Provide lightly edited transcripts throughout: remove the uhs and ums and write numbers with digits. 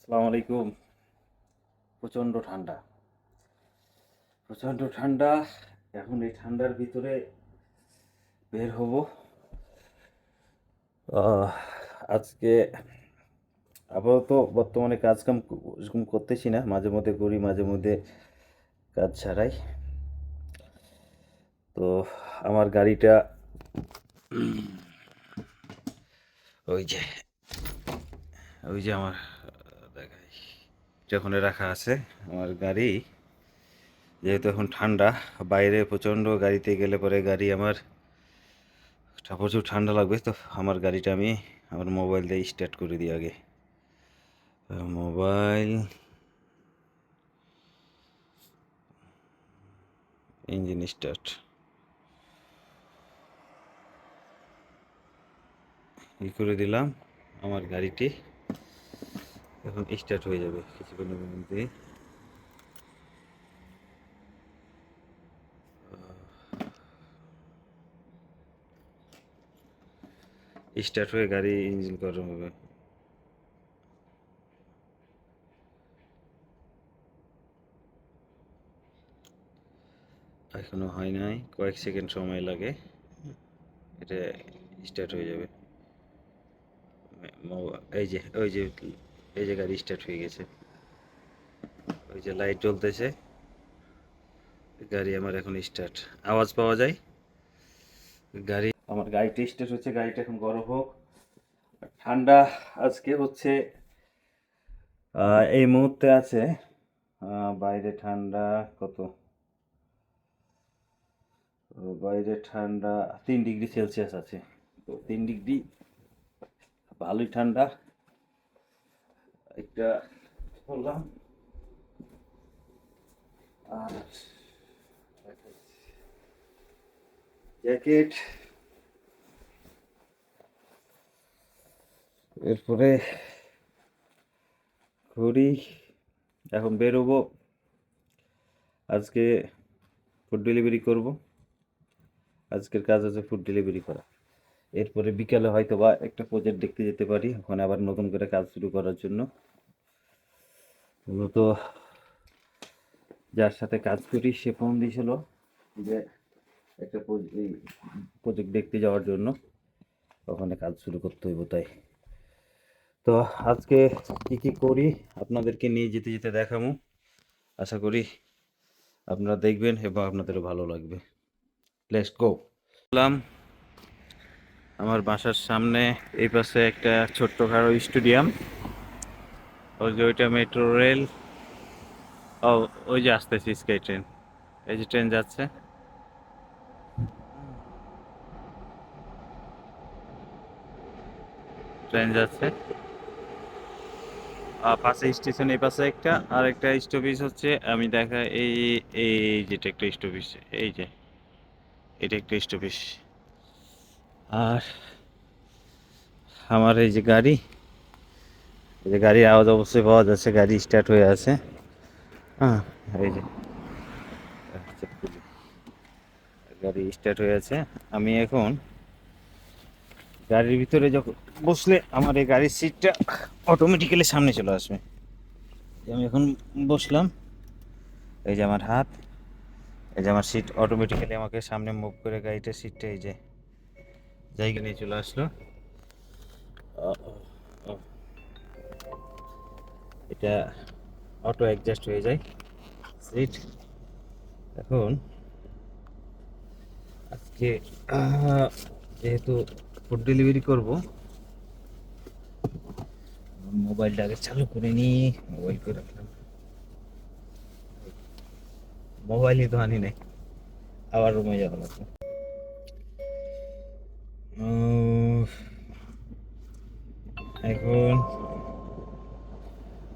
আসসালামু আলাইকুম। প্রচণ্ড ঠান্ডা, প্রচণ্ড ঠান্ডা। এখন এই ঠান্ডার ভিতরে বের হব। আহ, আজকে আপাতত বর্তমানে কাজকাম ওরকম করতেছি না, মাঝে মধ্যে করি, মাঝে মধ্যে কাজ ছাড়াই। তো আমার গাড়িটা ওই যে ওই যে আমার দেখাই যখন রাখা আছে আমার গাড়ি। যেহেতু এখন ঠান্ডা, বাইরে প্রচণ্ড, গাড়িতে গেলে পরে গাড়ি আমার প্রচুর ঠান্ডা লাগবে। তো আমার গাড়িটা আমি আমার মোবাইল দিয়ে স্টার্ট করে দিই আগে। মোবাইল, ইঞ্জিন স্টার্ট করে দিলাম। আমার গাড়িটি এখন স্টার্ট হয়ে যাবে কিছুক্ষণের মধ্যে। স্টার্ট হয়ে গাড়ি ইঞ্জিন গরম হবে। এখনো হয় নাই, কয়েক সেকেন্ড সময় লাগে, এটা স্টার্ট হয়ে যাবে। এই যে এই যে গাড়ি স্টার্ট হয়ে গেছে, ওই যে লাইট জ্বলতেছে, গাড়ি আমার এখন স্টার্ট, আওয়াজ পাওয়া যায়। আমার গাড়িটা স্টার্ট হচ্ছে, গাড়িটা এখন গরম হোক। ঠান্ডা আজকে হচ্ছে, এই মুহূর্তে আছে বাইরে ঠান্ডা কত, বাইরে ঠান্ডা 3 ডিগ্রি সেলসিয়াস আছে। তো 3 ডিগ্রি ভালোই ঠান্ডা। একটা বললাম, আর জ্যাকেট, এরপরে ঘড়ি। এখন বেরোবো, আজকে ফুড ডেলিভারি করব। আজকের কাজ আছে ফুড ডেলিভারি করা। এরপরে বিকালে হয়তো বা একটা প্রজেক্ট দেখতে যেতে পারি, ওখানে আবার নতুন করে কাজ শুরু করার জন্য। মূলত যার সাথে কাজ করি সে ফোন দিয়েছিল যে একটা প্রজেক্ট দেখতে যাওয়ার জন্য, ওখানে কাজ শুরু করতে হইব। তাই তো আজকে কি কি করি আপনাদেরকে নিয়ে যেতে যেতে দেখাবো। আশা করি আপনারা দেখবেন এবং আপনাদেরও ভালো লাগবে। Let's go. বললাম, আমার বাসার সামনে এই পাশে একটা ছোট্টখাটো স্টেডিয়াম, ওই যে ওইটা মেট্রো রেল। ও, ওই যে আসতেছে স্কাই ট্রেন, এই যে ট্রেন যাচ্ছে, ট্রেন যাচ্ছে। পাশে স্টেশন, এই পাশে একটা, আর একটা স্টপেজ হচ্ছে আমি দেখা, এই এই যেটা একটা স্টপেজ, এই যে এটা একটা স্টপেজ। আর আমার এই যে গাড়ি, এই যে গাড়ির আওয়াজ অবশ্যই পাওয়া যাচ্ছে, গাড়ি স্টার্ট হয়ে আছে। হ্যাঁ, এই যে গাড়ি স্টার্ট হয়ে আছে। আমি এখন গাড়ির ভিতরে যখন বসলে আমার এই গাড়ির সিটটা অটোমেটিক্যালি সামনে চলে আসবে। আমি এখন বসলাম, এই যে আমার হাত, এই যে আমার সিট অটোমেটিক্যালি আমাকে সামনে মুভ করে গাড়িটার সিটটা এই যে জায়গা নিয়ে চলে আসলো। এটা অটো অ্যাডজাস্ট হয়ে যায় সিট। এখন আজকে যেহেতু ফুড ডেলিভারি করব, মোবাইলটা আগে চালু করে নিই। মোবাইল করে রাখলাম, মোবাইলই তো আনি নাই, আবার রুমে যাওয়া লাগবে। এখন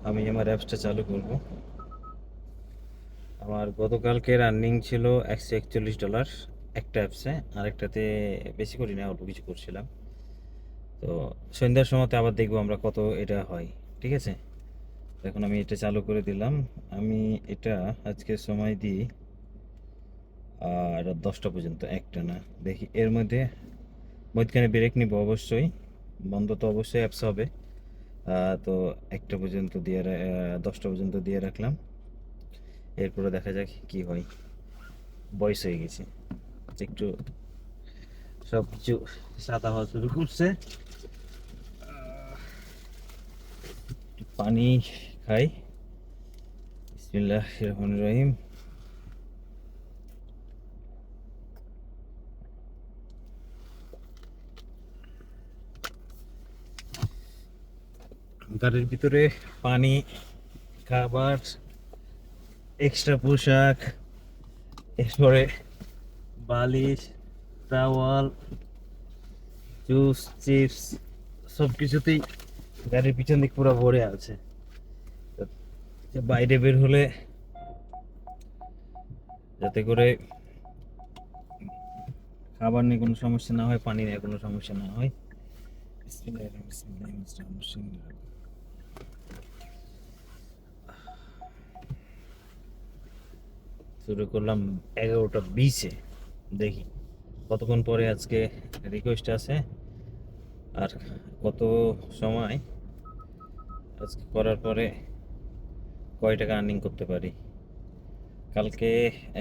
আমি আমার অ্যাপসটা চালু করব। আমার গতকালকের আর্নিং ছিল $141 একটা অ্যাপসে, আরেকটাতে বেশি করি না, অল্প কিছু করছিলাম। তো সন্ধ্যার সময়তে আবার দেখবো আমরা কত এটা হয়। ঠিক আছে, এখন আমি এটা চালু করে দিলাম। আমি এটা আজকে সময় দিই আর 10টা পর্যন্ত, একটা না, দেখি এর মধ্যে মধ্যখানে ব্রেক নিব অবশ্যই, বন্ধ তো অবশ্যই অ্যাপস হবে। তো 1টা পর্যন্ত 10টা পর্যন্ত দিয়ে রাখলাম। এরপরে দেখা যাক কি হয়। বয়স হয়ে গেছে, একটু সব কিছু সাদা হওয়া শুরু করছে। একটু পানি খাই। বিসমিল্লাহির রহমানির রহিম। গাড়ির ভিতরে পানি, খাবার, এক্সট্রা পোশাক, এরপরে বালিশ, টাওয়াল, জুস, চিপস সব কিছুতেই গাড়ির পিছন দিক পুরো ভরে আছে। তো বাইরে বের হলে যাতে করে খাবার নিয়ে কোনো সমস্যা না হয়, পানি নিয়ে কোনো সমস্যা না হয়। শুরু করলাম 11টা 20-এ। দেখি কতক্ষণ পরে আজকে রিকোয়েস্ট আছে আর কত সময় আজকে করার পরে কয় টাকা আর্নিং করতে পারি। কালকে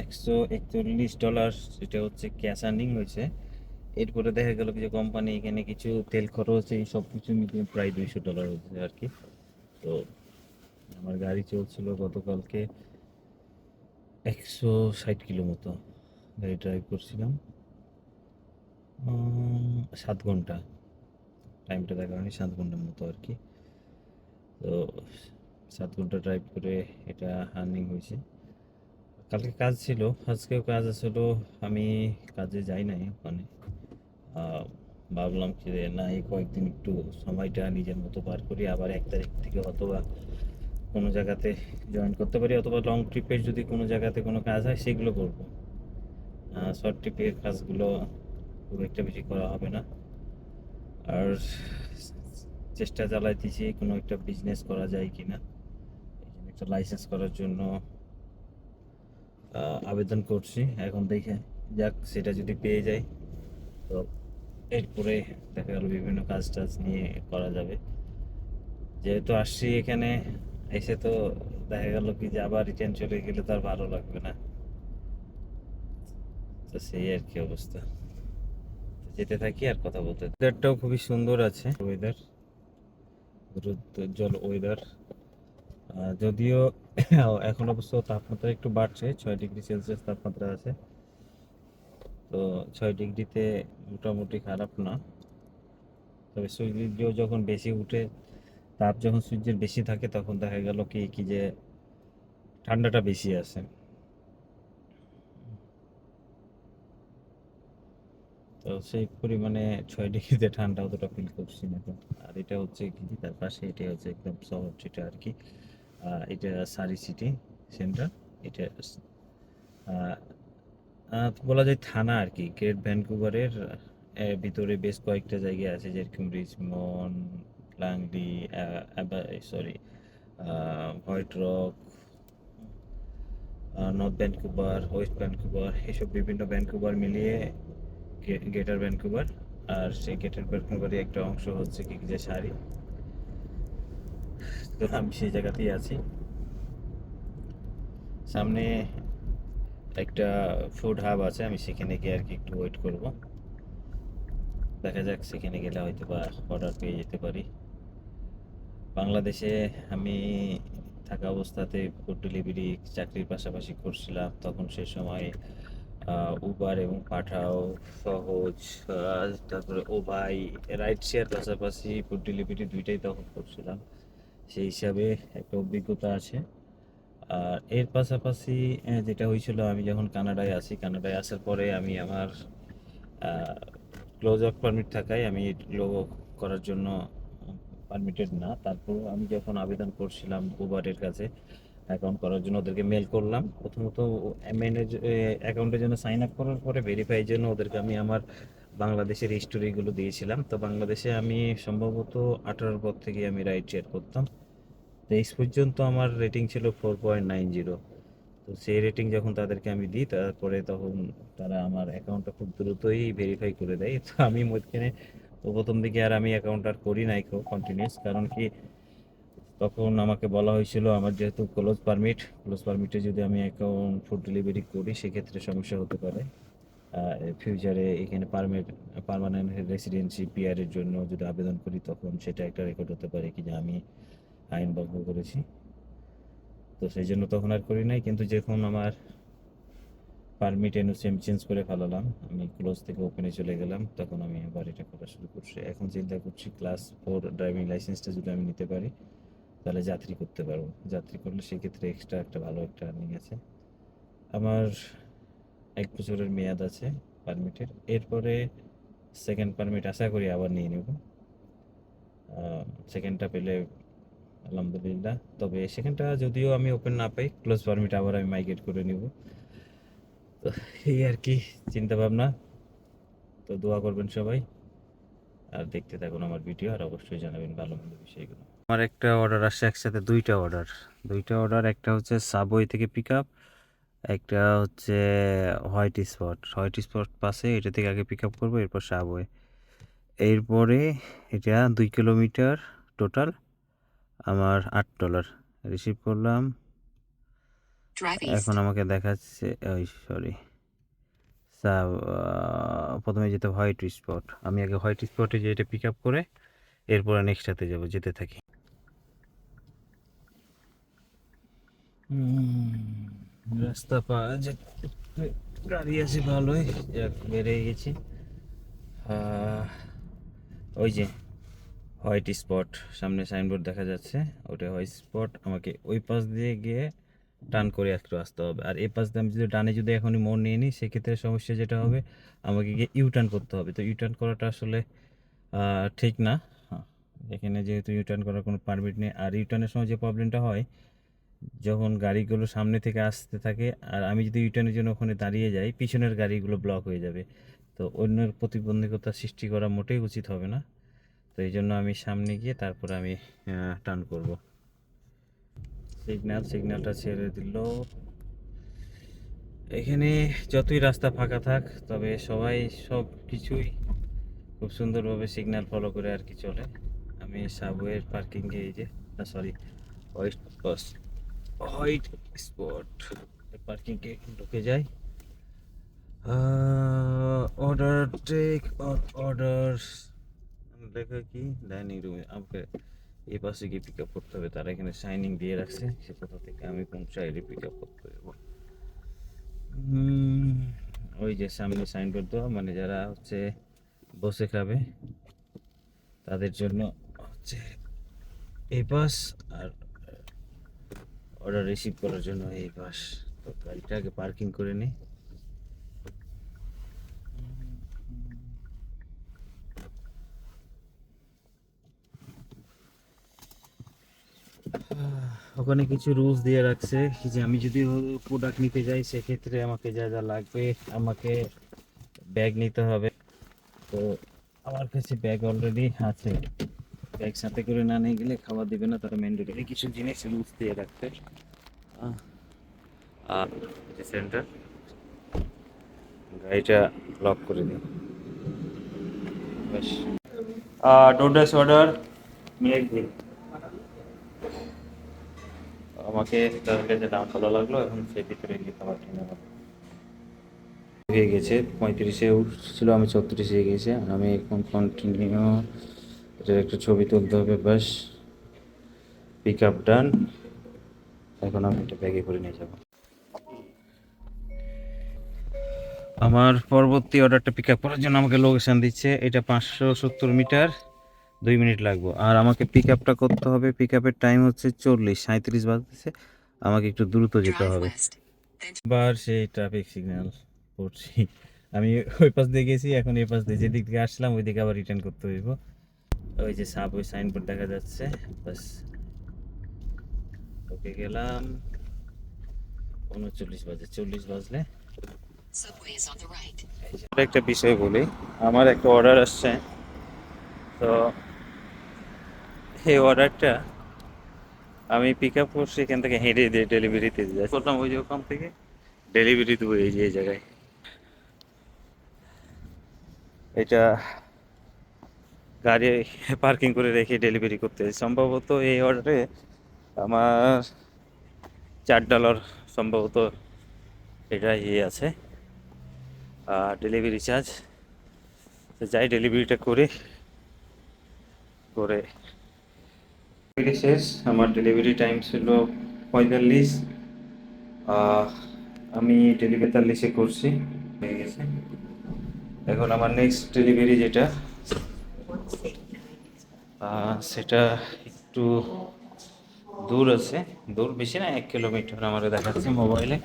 $141 সেটা হচ্ছে ক্যাশ আর্নিং হয়েছে। এরপরে দেখা গেল যে কোম্পানি এখানে কিছু তেল খরচ এই সব কিছু মিলিয়ে প্রায় $200 হচ্ছে আর কি। তো আমার গাড়ি চলছিল গতকালকে 160 কিলো মতো গাড়ি ড্রাইভ করছিলাম। 7 ঘন্টা, টাইমটা দেখা হয়নি, 7 ঘন্টার মতো আর কি। তো 7 ঘন্টা ড্রাইভ করে এটা আর্নিং হয়েছে। কালকে কাজ ছিল, আজকেও কাজ আসলো। আমি কাজে যাই নাই ওখানে। ভাবলাম কি যে না, এই কয়েকদিন একটু সময়টা নিজের মতো পার করি, আবার 1 তারিখ থেকে অথবা কোনো জায়গাতে জয়েন করতে পারি, অথবা লং ট্রিপের যদি কোনো জায়গাতে কোনো কাজ হয় সেগুলো করবো। শর্ট ট্রিপের কাজগুলো খুব একটা বেশি করা হবে না। আর চেষ্টা চালাইতেছি কোনো একটা বিজনেস করা যায় কিনা, এই জন্য একটা লাইসেন্স করার জন্য আবেদন করছি। এখন দেখে যাক, সেটা যদি পেয়ে যাই তো এরপরে দেখা গেল বিভিন্ন কাজ টাজ নিয়ে করা যাবে। যেহেতু আসছি এখানে, এসে তো দেখা গেল কি যে আবার রিটার্ন চলে গেলে তো আর ভালো লাগবে না। তো সেই আর কি অবস্থা। যেতে থাকি আর কথা বলতে। ওয়েদারটাও খুবই সুন্দর আছে, ওয়েদার রোদ্দুজ্জ্বল ওয়েদার। যদিও এখন অবশ্য তাপমাত্রা একটু বাড়ছে, 6 ডিগ্রি সেলসিয়াস তাপমাত্রা আছে। তো 6 ডিগ্রিতে মোটামুটি খারাপ না। তবে সূর্য যখন বেশি উঠে, তাপ যখন সূর্যের বেশি থাকে তখন দেখা গেল কি কি যে ঠান্ডাটা বেশি আসে। তো সেই পরিমাণে 6 ডিগ্রিতে ঠান্ডা অতটা ফিল করছি না তো। আর এটা হচ্ছে কি তার পাশে, এটা হচ্ছে একদম শহর যেটা আর কি। এটা সারি সিটি সেন্টার। এটা আহ, বলা যায় থানা আর কি। গ্রেট ভ্যানকুভারের ভিতরে বেশ কয়েকটা জায়গা আছে, যেরকম Richmond, Langley, Surrey, White Rock, North Vancouver, West Vancouver, এসব বিভিন্ন ভ্যানকুভার মিলিয়ে গ্রেটার ভ্যানকুভার। আর সেই গ্রেটার ভ্যানকুভারই একটা অংশ হচ্ছে কি যে সারি। তো আমি সেই জায়গাতেই আছি। সামনে একটা ফুড হাব আছে, আমি সেখানে গিয়ে আর কি একটু ওয়েট করব। দেখা যাক, সেখানে গেলে হয়তো বা অর্ডার পেয়ে যেতে পারি। বাংলাদেশে আমি থাকা অবস্থাতে ফুড ডেলিভারি চাকরির পাশাপাশি করছিলাম, তখন সে সময় উবার এবং পাঠাও, সহজ, তারপরে ও ভাই, রাইড শেয়ার পাশাপাশি ফুড ডেলিভারি দুইটাই তখন করছিলাম। সেই হিসাবে একটা অভিজ্ঞতা আছে। আর এর পাশাপাশি যেটা হয়েছিল, আমি যখন কানাডায় আসি, কানাডায় আসার পরে আমি আমার ক্লোজ ওয়ার্ক পারমিট থাকায় আমি লো করার জন্য পারমিটেড না। তারপর আমি যখন আবেদন করছিলাম উবারের কাছে অ্যাকাউন্ট করার জন্য, ওদেরকে মেল করলাম। প্রথমত অ্যাকাউন্টের জন্য সাইন আপ করার পরে ভেরিফাইয়ের জন্য ওদেরকে আমি আমার বাংলাদেশের হিস্টোরিগুলো দিয়েছিলাম। তো বাংলাদেশে আমি সম্ভবত 18 পর থেকে আমি রাইড শেয়ার করতাম। 23 পর্যন্ত আমার রেটিং ছিল 4.90। তো সেই রেটিং যখন তাদেরকে আমি দিই, তারপরে তখন তারা আমার অ্যাকাউন্টটা খুব দ্রুতই ভেরিফাই করে দেয়। তো আমি মধ্যখানে, তো প্রথম দিকে আর আমি অ্যাকাউন্ট আর করি নাই কন্টিনিউস, কারণ কি তখন আমাকে বলা হয়েছিল আমার যেহেতু ক্লোজ পারমিটে যদি আমি অ্যাকাউন্ট ফুড ডেলিভারি করি সেক্ষেত্রে সমস্যা হতে পারে। ফিউচারে এখানে পার্মানেন্ট রেসিডেন্সি পিআরের জন্য যদি আবেদন করি তখন সেটা একটা রেকর্ড হতে পারে কি যে আমি আইন ভঙ্গ করেছি। তো সেই জন্য তখন আর করি নাই, কিন্তু যখন আমার পারমিট এনওসি আমি চেঞ্জ করে ফেলালাম, আমি ক্লোজ থেকে ওপেনে চলে গেলাম, তখন আমি আবার এটা করা শুরু করছি। এখন চিন্তা করছি ক্লাস 4 ড্রাইভিং লাইসেন্সটা যদি আমি নিতে পারি তাহলে যাত্রী করতে পারবো। যাত্রী করলে সেক্ষেত্রে এক্সট্রা একটা ভালো একটা আর্নিং আছে। আমার 1 বছরের মেয়াদ আছে পারমিটের। এরপরে সেকেন্ড পারমিট আশা করি আবার নিয়ে নেব। সেকেন্ডটা পেলে আলহামদুলিল্লাহ। তবে সেকেন্ডটা যদিও আমি ওপেন না পাই, ক্লোজ পারমিট আবার আমি মাইগ্রেট করে নিব। তো এই আর কি চিন্তা ভাবনা। তো দোয়া করবেন সবাই, আর দেখতে থাকুন আমার ভিডিও, আর অবশ্যই জানাবেন ভালো মন্দ বিষয়গুলো। আমার একটা অর্ডার আসছে, একসাথে দুইটা অর্ডার। একটা হচ্ছে সাবওয়ে থেকে পিক আপ, একটা হচ্ছে হোয়াইট স্পট পাশে, এটা থেকে আগে পিক আপ করবো, এরপর সাবওয়ে। এরপরে এটা 2 কিলোমিটার টোটাল, আমার $8 রিসিভ করলাম। এখন আমাকে দেখাচ্ছে সরি, প্রথমে যেতে হোয়াইট স্পট। আমি আগে হোয়াইট স্পটে যে এটা পিক আপ করে এরপরে নেক্সটটাতে যাব, যেতে থাকি। রাস্তা পাওয়া যে গাড়ি আছে ভালোই, বেড়ে গেছি। ওই যে হোয়াইট স্পট, সামনে সাইনবোর্ড দেখা যাচ্ছে, ওটা হোয়াইট স্পট। আমাকে ওই পাশ দিয়ে গিয়ে টার্ন করে একটু আসতে হবে। আর এই পাশ দিয়ে আমি যদি ডানে যদি এখনই মোড় নিয়ে নিই সেক্ষেত্রে সমস্যা যেটা হবে, আমাকে গিয়ে ইউটার্ন করতে হবে। তো ইউটার্ন করাটা আসলে ঠিক না। হ্যাঁ, এখানে যেহেতু ইউটার্ন করার কোনো পারমিট নেই, আর ইউটার্নের সময় যে প্রবলেমটা হয়, যখন গাড়িগুলো সামনে থেকে আসতে থাকে আর আমি যদি ইউটার্নের জন্য ওখানে দাঁড়িয়ে যাই, পিছনের গাড়িগুলো ব্লক হয়ে যাবে। তো অন্যের প্রতিবন্ধকতা সৃষ্টি করা মোটেই উচিত হবে না। তো এই জন্য আমি সামনে গিয়ে তারপরে আমি টার্ন করব। সিগন্যালটা ছেড়ে দিল। এখানে যতই রাস্তা ফাঁকা থাক, তবে সবাই সব কিছুই খুব সুন্দরভাবে সিগন্যাল ফলো করে আর কি চলে। আমি সাবওয়ের পার্কিংয়ে, এই যে সরি, হোয়াইট বাস হোয়াইট স্পট পার্কিংয়ে ঢুকে যাই। অর্ডার টেক অর্ডার লেখা কি, ডাইনিং রুমে আমাকে এই পাশে গিয়ে পিক আপ করতে হবে। তারা এখানে সাইনিং দিয়ে রাখছে, সে কোথা থেকে আমি কোন সাইডে পিক আপ করতে হবে। ওই যে সামনে সাইনবোর্ড দেওয়া, মানে যারা হচ্ছে বসে খাবে তাদের জন্য হচ্ছে এই পাস, আর অর্ডার রিসিভ করার জন্য এই পাস। তো গাড়িটা আগে পার্কিং করে নিই। ওখানে কিছু রুলস দিয়ে রাখছে যে আমি যদি প্রোডাক্ট নিতে যাই সেক্ষেত্রে আমাকে যা যা লাগবে, আমাকে ব্যাগ নিতে হবে। তো আমার কাছে ব্যাগ অলরেডি আছে, ব্যাগ সাথে করে না নিয়ে গেলে খাবার দিবে না, তারা ম্যান্ডেটরি কিছু জিনিস রুলস দিয়ে রাখতে। আর সেন্টার গাড়িটা লক করে দিই। ডোডাস অর্ডার মেক দিন। আমাকে তার কাছে দাম ভালো লাগলো, এখন সেই ভিতরে গিয়ে খাবার কিনে নেব। হয়ে গেছে 35-এ উঠছিল, আমি 34-এ গেছে। আমি এখন কন্টিনিউ, এটার একটা ছবি তুলতে হবে, ব্যাস পিক আপ ডান। এখন আমি এটা ব্যাগে করে নিয়ে যাব। আমার পরবর্তী অর্ডারটা পিক আপ করার জন্য আমাকে লোকেশান দিচ্ছে, এটা 570 মিটার, 2 মিনিট লাগবে। আর আমাকে পিক আপটা করতে হবে, পিক আপের টাইম হচ্ছে 37 বাজতেছে, আমাকে একটু দ্রুত যেতে হবে। আবার সেই ট্রাফিক সিগন্যাল পড়ছি। আমি ওই পাশ দিয়ে গেছি, এখন এই পাশ দিয়ে যেদিক থেকে আসলাম ওই দিকে আবার রিটার্ন করতে হইব। ওই যে সাবওয়ে সাইনবোর্ড দেখা যাচ্ছে, বাস ওকে গেলাম। 39 বাজে, 40 বাজলে একটা বিষয় বলি। আমার একটা অর্ডার আসছে, তো এই অর্ডারটা আমি পিক আপ করছি, এখান থেকে হেঁটে দিয়ে ডেলিভারিতে যাই করলাম, ওই যে ওখান থেকে ডেলিভারি দেবো এই যে এই জায়গায়। এটা গাড়ি পার্কিং করে রেখে ডেলিভারি করতে হয় সম্ভবত। এই অর্ডারে আমার $4 সম্ভবত এটা আছে ডেলিভারি চার্জ। তো যাই ডেলিভারিটা করে করে ডেলিভারি শেষ। আমার ডেলিভারি টাইম ছিল 45। আমি ডেলিভারি 45-এ করছি, হয়ে গেছে। এখন আমার নেক্সট ডেলিভারি যেটা সেটা একটু দূর আছে, দূর বেশি না, 1 কিলোমিটার আমার দেখাচ্ছে মোবাইলে।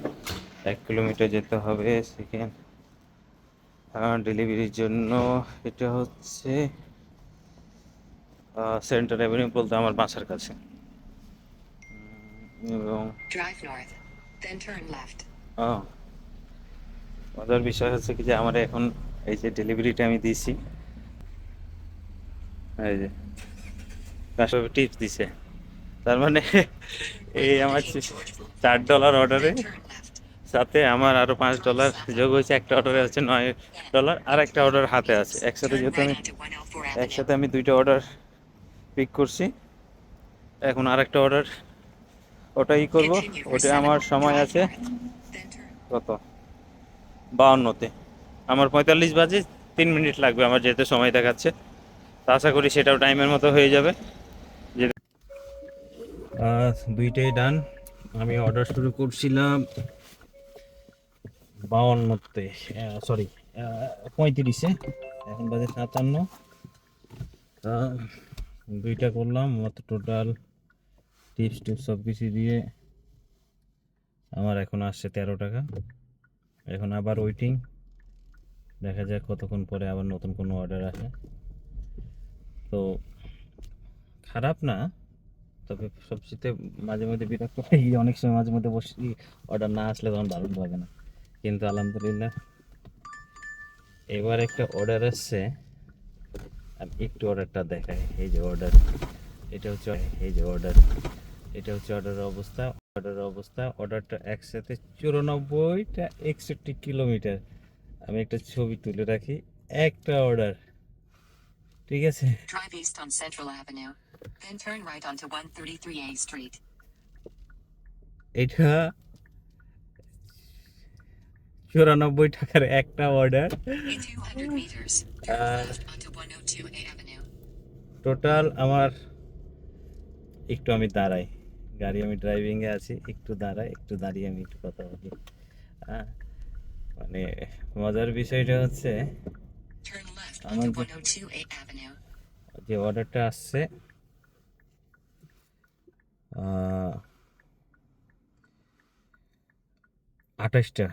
1 কিলোমিটার যেতে হবে সেকেন্ড ডেলিভারির জন্য। এটা হচ্ছে সেন্টার অ্যাভিনিউ বলতে আমার বাসার কাছে। এবং মজার বিষয় হচ্ছে কি যে আমার এখন এই যে ডেলিভারিটা আমি দিছি, এই যে কাস্টমার টিপস দিছে, তার মানে এই আমার $4 অর্ডারে সাথে আমার আরো $5 যোগ হয়েছে। একটা অর্ডারে হচ্ছে $9, আর একটা অর্ডার হাতে আছে। একসাথে আমি 2টা অর্ডার পিক করছি। এখন আরেকটা অর্ডার ওটাই করব। ওটা আমার সময় আছে কত, 52-তে। আমার 45 বাজে, 3 মিনিট লাগবে আমার যেতে সময় দেখাচ্ছে। তো আশা করি সেটাও টাইমের মতো হয়ে যাবে। যে দুইটাই ডান। আমি অর্ডার শুরু করছিলাম 52-তে, সরি 35-এ, এখন বাজে 57। দুইটা করলাম, মাত্র টোটাল টিপস টিপস সব কিছু দিয়ে আমার এখন আসছে $13। এখন আবার ওয়েটিং, দেখা যাক কতক্ষণ পরে আবার নতুন কোনো অর্ডার আসে। তো খারাপ না, তবে সবচেয়ে মাঝে মধ্যে বিরক্ত হয়, অনেক সময় মাঝে মধ্যে বসি অর্ডার না আসলে তখন ভালো লাগে না। কিন্তু আলহামদুলিল্লাহ এবার একটা অর্ডার আসছে। আমি একটু অর্ডারটা দেখাই। এই যে অর্ডার, এটা হচ্ছে এই যে অর্ডার, এটা হচ্ছে অর্ডারের অবস্থা। অর্ডারটা একসাথে 94টা 61 কিলোমিটার। আমি একটা ছবি তুলে রাখি। একটা অর্ডার, ঠিক আছে। Drive east on Central Avenue, then turn right onto 133A Street. এটা 94 টাকার একটা অর্ডার। In 200 meters, turn আর left onto 102A Avenue. Total আমার, একটু আমি দাঁড়াই, গাড়ি আমি ড্রাইভিংয়ে আছি, একটু দাঁড়াই, একটু দাঁড়িয়ে আমি একটু কথা বলি। হ্যাঁ, মানে মজার বিষয়টা হচ্ছে Turn left আমার onto 102A Avenue. যে অর্ডারটা আসছে 28টা।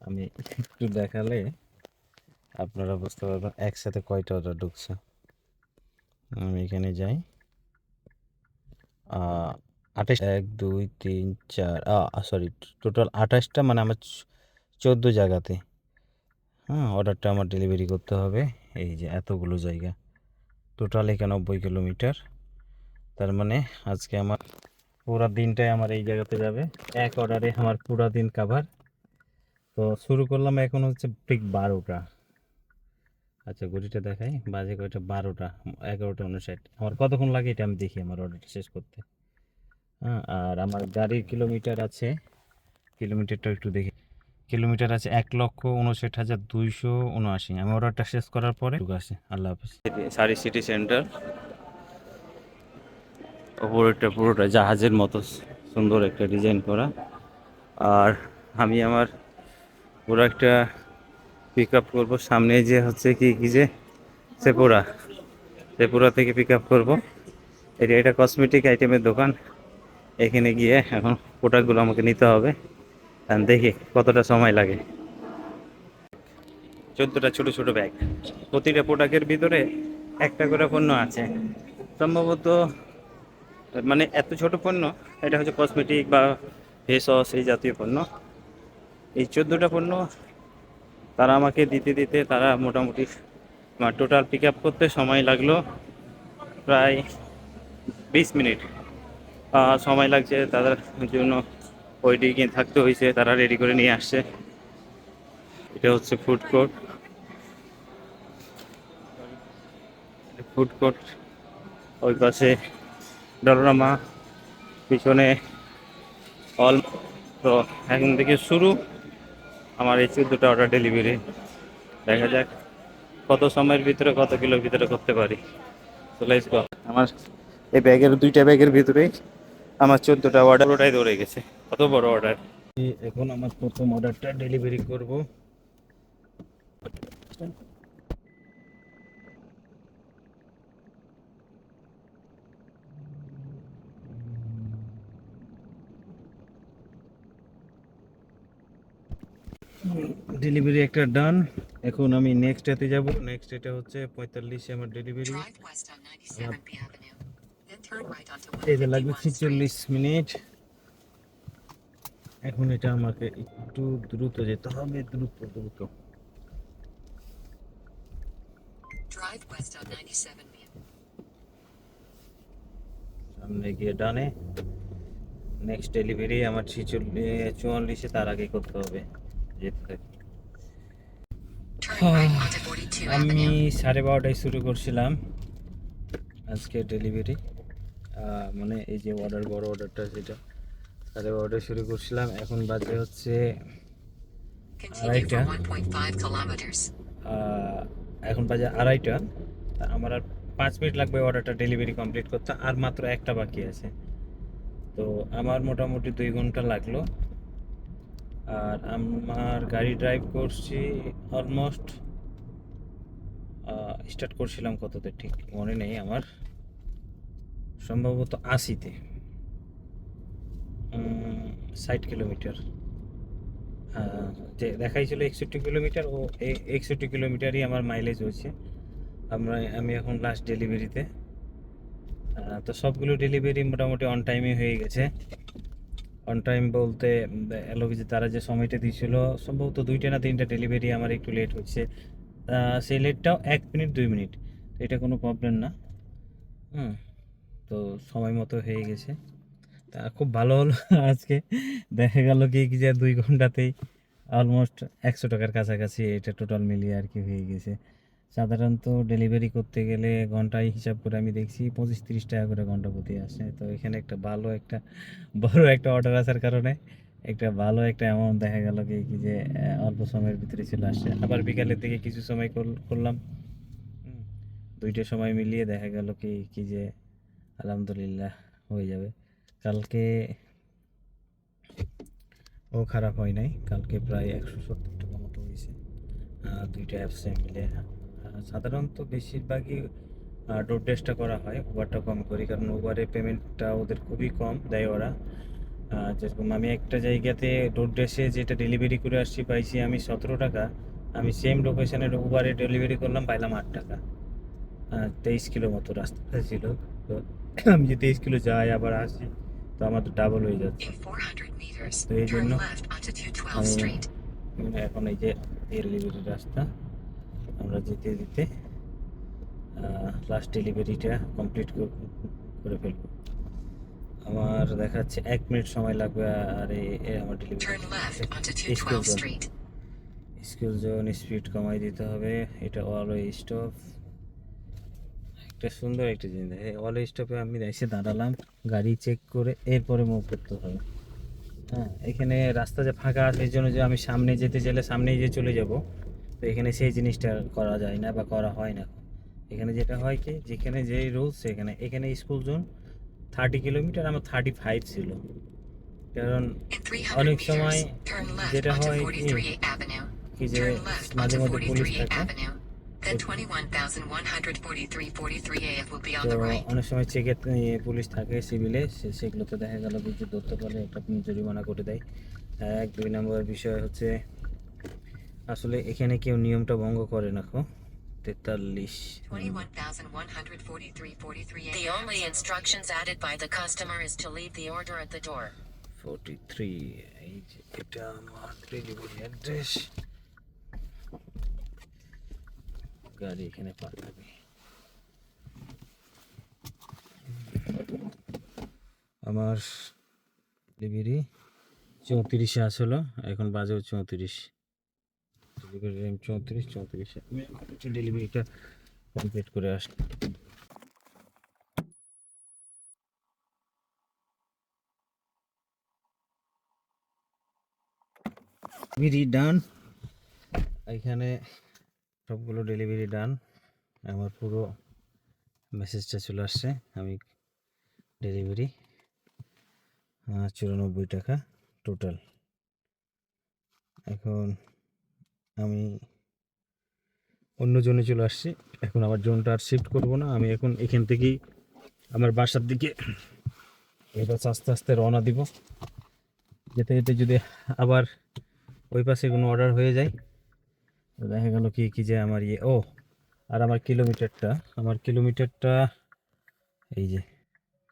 আমি একটু দেখালে আপনারা বুঝতে পারবেন একসাথে কয়টা অর্ডার ঢুকছে। আমি এখানে যাই, 28, 1 2 3 4, সরি, টোটাল 28টা, মানে আমার 14 জায়গাতে অর্ডারটা আমার ডেলিভারি করতে হবে। এই যে এতগুলো জায়গা, টোটাল 91 কিলোমিটার। তার মানে আজকে আমার পুরা দিনটাই আমার এই জায়গাতে যাবে, এক অর্ডারে আমার পুরা দিন কাভার। তো শুরু করলাম, এখন হচ্ছে ঠিক 12টা। আচ্ছা ঘড়িটা দেখাই, বাজে কয়টা, 12টা, 11টা 59। আমার কতক্ষণ লাগে এটা আমি দেখি আমার অর্ডারটা শেষ করতে। আর আমার গাড়ির কিলোমিটার আছে, কিলোমিটারটা একটু দেখি। কিলোমিটার আছে 1,59,279। আমি অর্ডারটা শেষ করার পরে আসে। আল্লাহ হাফিজ। সারি সিটি সেন্টার, ওপরেরটা পুরোটা জাহাজের মতো সুন্দর একটা ডিজাইন করা। আর আমি আমার পুরো একটা পিক আপ করবো সামনে, যে হচ্ছে কি যে সেপুরা থেকে পিক আপ করবো। এটা কসমেটিক আইটেমের দোকান। এখানে গিয়ে এখন প্রোডাক্টগুলো আমাকে নিতে হবে, দেখি কতটা সময় লাগে। 14টা ছোট ছোট ব্যাগ, প্রতিটা প্রোডাক্টের ভিতরে একটা করে পণ্য আছে সম্ভবত। মানে এত ছোট পণ্য, এটা হচ্ছে কসমেটিক বা ফেস ওয়াশ এই জাতীয় পণ্য। এই 14টা পণ্য তারা আমাকে দিতে দিতে তারা মোটামুটি আমার টোটাল পিক আপ করতে সময় লাগলো প্রায় 20 মিনিট। সময় লাগছে তাদের জন্য, ওইদিকে থাকতে হয়েছে, তারা রেডি করে নিয়ে আসছে। এটা হচ্ছে ফুড কোর্ট, ওই পাশে ডলোরামা, পিছনে অল। তো এখন থেকে শুরু আমার এই 14টা অর্ডার ডেলিভারি। দেখা যাক কত সময়ের ভিতরে কত কিলোর ভিতরে করতে পারি। তো লেটস গো। আমার এই ব্যাগের 2টা ব্যাগের ভিতরে আমার 14টা অর্ডার ওটাই ধরে গেছে। কত বড় অর্ডার! এখন আমার প্রথম অর্ডারটা ডেলিভারি করব। ডেলিভারি একটা ডান। এখন আমি নেক্সট ডেতে যাব। নেক্সট ডেটা হচ্ছে 45 আমার delivery. Drive west on 97B Avenue. Then turn right onto এতে লাগবে 151 Street. 46 মিনিট। এখন এটা আমাকে একটু দ্রুত যেতে হবে, দ্রুত দ্রুত। Drive west on 97B. সামনে গিয়ে ডানে। নেক্সট ডেলিভারি আমার 44-এ, তার আগে করতে হবে যেতে থাকি। Turn right onto 42 আমি Avenue. 12:30টায় শুরু করছিলাম আজকে ডেলিভারি। মানে এই যে অর্ডার, বড় অর্ডারটা যেটা 12:30টায় শুরু করছিলাম। এখন বাজে হচ্ছে Continue for 2:30টা। 1.5 kilometers. এখন বাজে 2:30টা। তা আমার আর 5 মিনিট লাগবে অর্ডারটা ডেলিভারি কমপ্লিট করতে, আর মাত্র একটা বাকি আছে। তো আমার মোটামুটি 2 ঘন্টা লাগলো। আর আমার গাড়ি ড্রাইভ করছি অলমোস্ট, স্টার্ট করছিলাম কততে ঠিক মনে নেই আমার, সম্ভবত 80-তে, 60 কিলোমিটার। যে দেখাইছিল 61 কিলোমিটার, ও 61 কিলোমিটারই আমার মাইলেজ হয়েছে। আমি এখন লাস্ট ডেলিভারিতে। তো সবগুলো ডেলিভারি মোটামুটি অন টাইমে হয়ে গেছে। অন টাইম বলতে এলো যে তারা যে সময়টা দিয়েছিল, সম্ভবত 2টা না 3টা ডেলিভারি আমার একটু লেট হচ্ছে। সেই লেটটাও 1 মিনিট 2 মিনিট, তো এটা কোনো প্রবলেম না। হুম, তো সময় মতো হয়ে গেছে। তা খুব ভালো হলো আজকে। দেখা গেল কি যে 2 ঘন্টাতেই অলমোস্ট 100 টাকার কাছাকাছি এটা টোটাল মিলিয়ে আর কি হয়ে গেছে। সাধারণত ডেলিভারি করতে গেলে ঘন্টায় হিসাব করে আমি দেখছি 25-30 টাকা করে ঘন্টা প্রতি আসে। তো এখানে একটা ভালো একটা বড় একটা অর্ডার আসার কারণে একটা ভালো একটা অ্যামাউন্ট দেখা গেল কি যে অল্প সময়ের ভিতরে চলে আসছে। আবার বিকালের দিকে কিছু সময় করলাম। হুম, 2টা সময় মিলিয়ে দেখা গেল কি যে আলহামদুলিল্লাহ হয়ে যাবে। কালকে ও খারাপ হয় নাই, কালকে প্রায় 170 টাকা মতো হয়েছে 2টা অ্যাপসে মিলে। সাধারণত বেশিরভাগই ডোর ড্যাশটা করা হয়, উবারটা কম করি, কারণ উবারে পেমেন্টটা ওদের খুবই কম দেয় ওরা। যেরকম আমি একটা জায়গাতে ডোর ড্যাশে যেটা ডেলিভারি করে আসছি পাইছি আমি 17 টাকা। আমি সেম লোকেশনের উবারে ডেলিভারি করলাম, পাইলাম 8 টাকা। 23 কিলো মতো রাস্তা ছিল। তো আমি যে 23 কিলো যাই আবার আসি, তো আমার তো ডাবল হয়ে যাচ্ছে। In 400 meters, তো এই turn জন্য left onto 212 আমি Street. এখন এই যে ডেলিভারি রাস্তা আমরা যেতে যেতে লাস্ট ডেলিভারিটা কমপ্লিট করে ফেলবো। আমার দেখাচ্ছে 1 মিনিট সময় লাগবে। আর আমার delivery Turn left onto school 212 zone, Street. School zone speed কমাই দিতে হবে। এটা অলওয়ে স্টপ। একটা সুন্দর একটা জিনিস, অলওয়ে স্টপে আমি এসে দাঁড়ালাম, গাড়ি চেক করে এরপরে মুভ করতে হবে। হ্যাঁ, এখানে রাস্তা যে ফাঁকা আছে এই জন্য যে আমি সামনে যেতে চাইলে সামনেই যে চলে যাব, তো এখানে সেই জিনিসটা করা যায় না বা করা হয় না। এখানে যেটা হয় কি, যেখানে যেই রুলস সেখানে, এখানে স্কুল জোন 30 কিলোমিটার, আমার 35 ছিল। কারণ In 300 অনেক সময় meters, turn left যেটা onto হয় 43A Avenue. কি যে Turn left মাঝে onto মধ্যে পুলিশ 43A থাকে। Avenue. Then 21,143 AF will be on তো the right. অনেক সময় চেকে পুলিশ থাকে সিভিলে, সেগুলোতে দেখা গেল যে ধরতে পারলে একটা জরিমানা করে দেয়। 2 নম্বর বিষয় হচ্ছে আসলে এখানে কেউ নিয়মটা ভঙ্গ করে না। 43 21,143 AF. The only instructions added by the customer is to leave the order at the door. 43, এই যে এটা আমার ডেলিভারি অ্যাড্রেস। গাড়ি এখানে পাঠাবে। আমার ডেলিভারি 34-এ আসলো, এখন বাজে 34। Delivery time 34-34। আমি ডেলিভারিটা কমপ্লিট করে আসলাম। ডেলিভারি ডান, এখানে সবগুলো ডেলিভারি ডান। আমার পুরো মেসেজটা চলে আসছে, আমি ডেলিভারি 94 টাকা টোটাল। এখন আমি অন্য জোনে চলে আসছি, এখন আমার জোনটা আর শিফট করবো না। আমি এখন এখান থেকেই আমার বাসার দিকে এবার আস্তে আস্তে রওনা দিব। যেতে যেতে যদি আবার ওই পাশে কোনো অর্ডার হয়ে যায়, তো দেখা গেল কি যে আমার আর আমার কিলোমিটারটা এই যে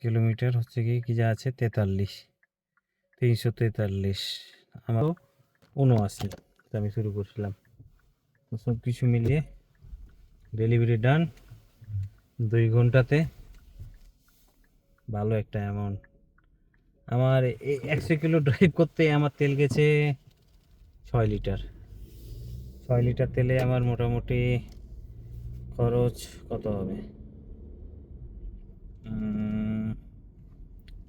কিলোমিটার হচ্ছে কি যা আছে 343, আমার 79 আমি শুরু করছিলাম। তো সব কিছু মিলিয়ে ডেলিভারি ডান 2 ঘন্টাতে, ভালো একটা অ্যামাউন্ট। আমার 100 কিলো ড্রাইভ করতে আমার তেল গেছে 6 লিটার। 6 লিটার তেলে আমার মোটামুটি খরচ কত হবে?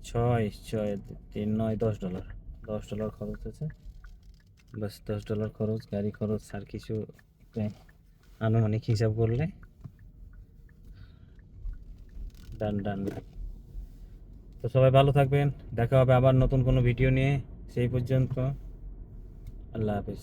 6 6 3 9 $10, $10 খরচ আছে। বাস $10 খরচ, গাড়ি খরচ আর কিছু আনুমানিক হিসাব করলে ডান ডান। তো সবাই ভালো থাকবেন, দেখা হবে আবার নতুন কোনো ভিডিও নিয়ে। সেই পর্যন্ত আল্লাহ হাফেজ।